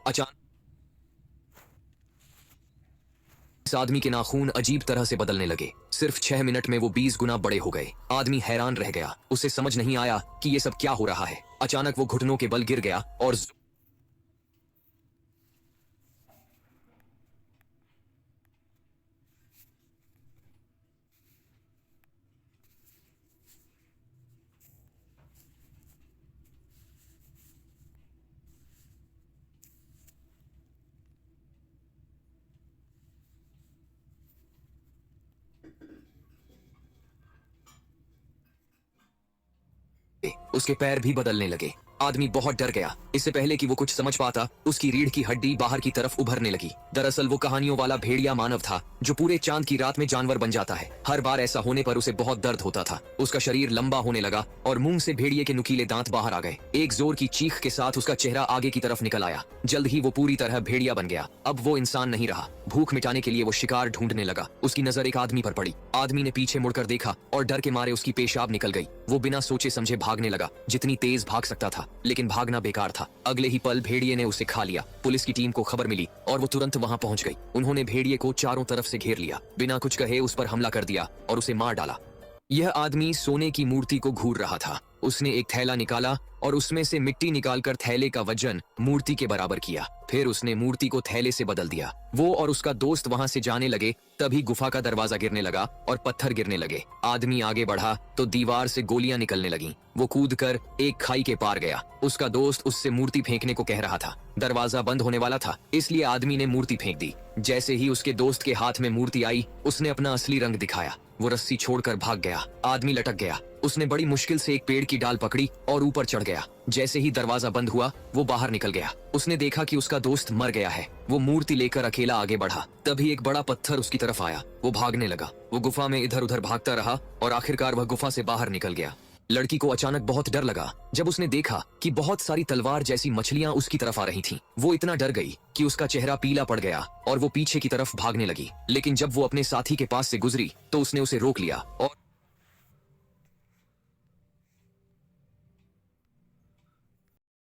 अचानक इस आदमी के नाखून अजीब तरह से बदलने लगे। सिर्फ 6 मिनट में वो 20 गुना बड़े हो गए। आदमी हैरान रह गया। उसे समझ नहीं आया कि ये सब क्या हो रहा है। अचानक वो घुटनों के बल गिर गया और उसके पैर भी बदलने लगे। आदमी बहुत डर गया। इससे पहले कि वो कुछ समझ पाता, उसकी रीढ़ की हड्डी बाहर की तरफ उभरने लगी। दरअसल वो कहानियों वाला भेड़िया मानव था जो पूरे चांद की रात में जानवर बन जाता है। हर बार ऐसा होने पर उसे बहुत दर्द होता था। उसका शरीर लंबा होने लगा और मुंह से भेड़िए के नुकीले दांत बाहर आ गए। एक जोर की चीख के साथ उसका चेहरा आगे की तरफ निकल आया। जल्द ही वो पूरी तरह भेड़िया बन गया। अब वो इंसान नहीं रहा। भूख मिटाने के लिए वो शिकार ढूंढने लगा। उसकी नजर एक आदमी पर पड़ी। आदमी ने पीछे मुड़कर देखा और डर के मारे उसकी पेशाब निकल गई। वो बिना सोचे समझे भागने लगा, जितनी तेज भाग सकता था, लेकिन भागना बेकार था। अगले ही पल भेड़िए ने उसे खा लिया। पुलिस की टीम को खबर मिली और वो तुरंत वहां पहुंच गई। उन्होंने भेड़िए को चारों तरफ से घेर लिया, बिना कुछ कहे उस पर हमला कर दिया और उसे मार डाला। यह आदमी सोने की मूर्ति को घूर रहा था। उसने एक थैला निकाला और उसमें से मिट्टी निकालकर थैले का वजन मूर्ति के बराबर किया। फिर उसने मूर्ति को थैले से बदल दिया। वो और उसका दोस्त वहां से जाने लगे। तभी गुफा का दरवाजा गिरने लगा और पत्थर गिरने लगे। आदमी आगे बढ़ा तो दीवार से गोलियां निकलने लगीं। वो कूदकर एक खाई के पार गया। उसका दोस्त उससे मूर्ति फेंकने को कह रहा था। दरवाजा बंद होने वाला था, इसलिए आदमी ने मूर्ति फेंक दी। जैसे ही उसके दोस्त के हाथ में मूर्ति आई, उसने अपना असली रंग दिखाया। वो रस्सी छोड़कर भाग गया। आदमी लटक गया। उसने बड़ी मुश्किल से एक पेड़ की डाल पकड़ी और ऊपर चढ़ गया। जैसे ही दरवाजा बंद हुआ, वो बाहर निकल गया। उसने देखा कि उसका दोस्त मर गया है। वो मूर्ति लेकर अकेला आगे बढ़ा। तभी एक बड़ा पत्थर उसकी तरफ आया। वो भागने लगा। वो गुफा में इधर उधर भागता रहा और आखिरकार वह गुफा से बाहर निकल गया। लड़की को अचानक बहुत डर लगा जब उसने देखा कि बहुत सारी तलवार जैसी मछलियां उसकी तरफ आ रही थीं। वो इतना डर गई कि उसका चेहरा पीला पड़ गया और वो पीछे की तरफ भागने लगी। लेकिन जब वो अपने साथी के पास से गुजरी तो उसने उसे रोक लिया और